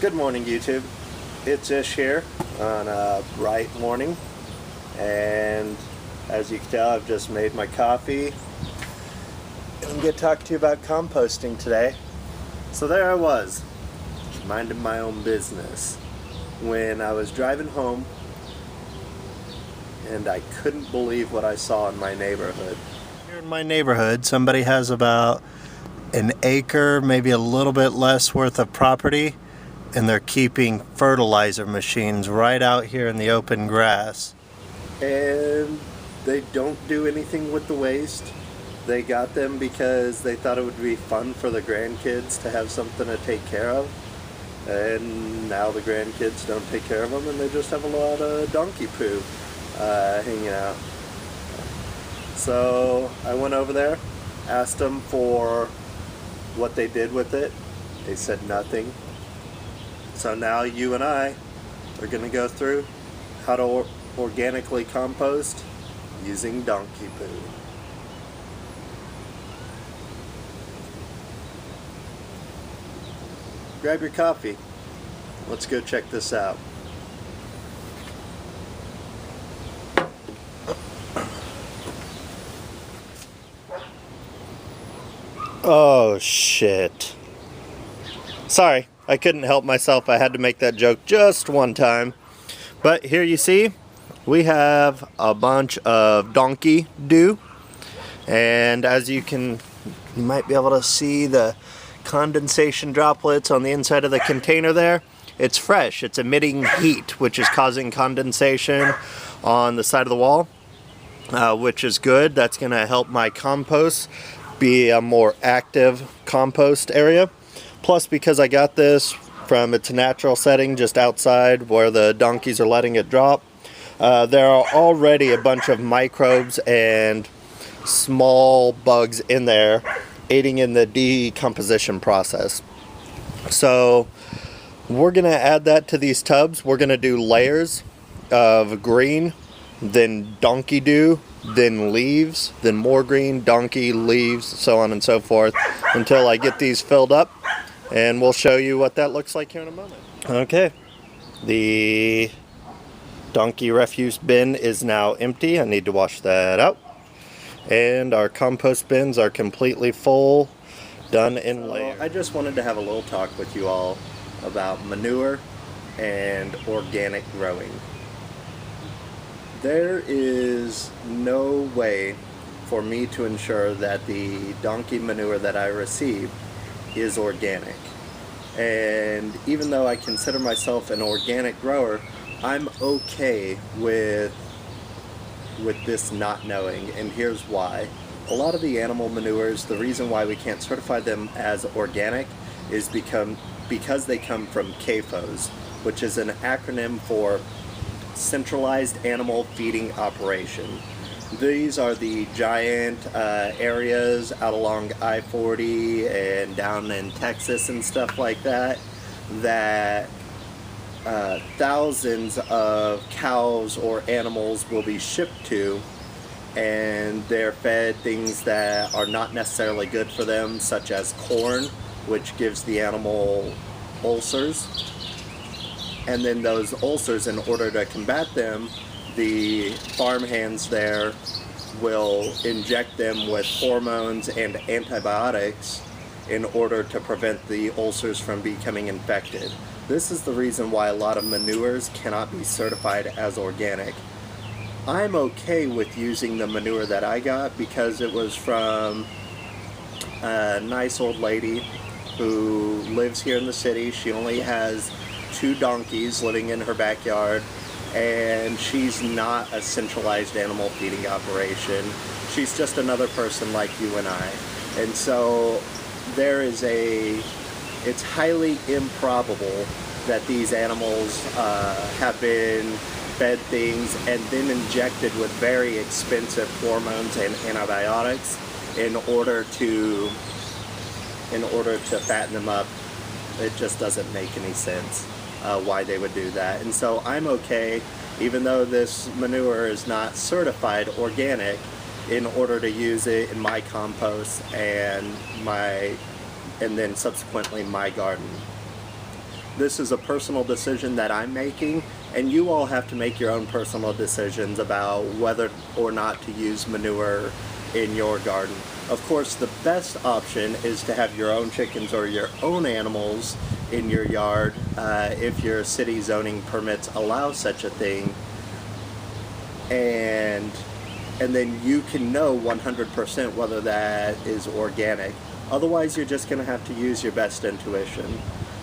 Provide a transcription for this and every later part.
Good morning, YouTube. It's Ish here on a bright morning, and as you can tell, I've just made my coffee. I'm going to talk to you about composting today. So there I was, minding my own business, when I was driving home, and I couldn't believe what I saw in my neighborhood. Here in my neighborhood, somebody has about an acre, maybe a little bit less worth of property, and they're keeping fertilizer machines right out here in the open grass. And they don't do anything with the waste. They got them because they thought it would be fun for the grandkids to have something to take care of. And now the grandkids don't take care of them, and they just have a lot of donkey poo hanging out. So I went over there, asked them for what they did with it. They said nothing. So now you and I are going to go through how to organically compost using donkey poo. Grab your coffee. Let's go check this out. Oh shit. Sorry, I couldn't help myself. I had to make that joke just one time. But here you see, we have a bunch of donkey dew. And as you might be able to see the condensation droplets on the inside of the container there. It's fresh. It's emitting heat, which is causing condensation on the side of the wall, which is good. That's going to help my compost be a more active compost area. Plus, because I got this from its natural setting just outside where the donkeys are letting it drop, there are already a bunch of microbes and small bugs in there aiding in the decomposition process. So we're going to add that to these tubs. We're going to do layers of green, then donkey dew, then leaves, then more green, donkey, leaves, so on and so forth, until I get these filled up. And we'll show you what that looks like here in a moment. Okay, the donkey refuse bin is now empty. I need to wash that out. And our compost bins are completely full, done in layers. I just wanted to have a little talk with you all about manure and organic growing. There is no way for me to ensure that the donkey manure that I receive is organic. And even though I consider myself an organic grower, I'm okay with this not knowing, and here's why. A lot of the animal manures, the reason why we can't certify them as organic is because they come from CAFOs, which is an acronym for Centralized Animal Feeding Operation. These are the giant areas out along I-40 and down in Texas and stuff like that, that thousands of cows or animals will be shipped to, and they're fed things that are not necessarily good for them, such as corn, which gives the animal ulcers. And then those ulcers, in order to combat them, the farmhands there will inject them with hormones and antibiotics in order to prevent the ulcers from becoming infected. This is the reason why a lot of manures cannot be certified as organic. I'm okay with using the manure that I got because it was from a nice old lady who lives here in the city. She only has 2 donkeys living in her backyard, and she's not a centralized animal feeding operation. She's just another person like you and I. And so it's highly improbable that these animals have been fed things and then injected with very expensive hormones and antibiotics in order to fatten them up. It just doesn't make any sense why they would do that. And so I'm okay, even though this manure is not certified organic, in order to use it in my compost and then subsequently my garden. This is a personal decision that I'm making, and you all have to make your own personal decisions about whether or not to use manure in your garden. Of course, the best option is to have your own chickens or your own animals in your yard if your city zoning permits allow such a thing, and then you can know 100% whether that is organic. Otherwise, you're just going to have to use your best intuition.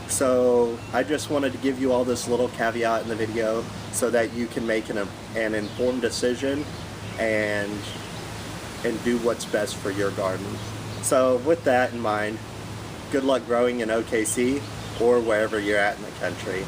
So I just wanted to give you all this little caveat in the video so that you can make an informed decision and do what's best for your garden. So with that in mind, good luck growing in OKC or wherever you're at in the country.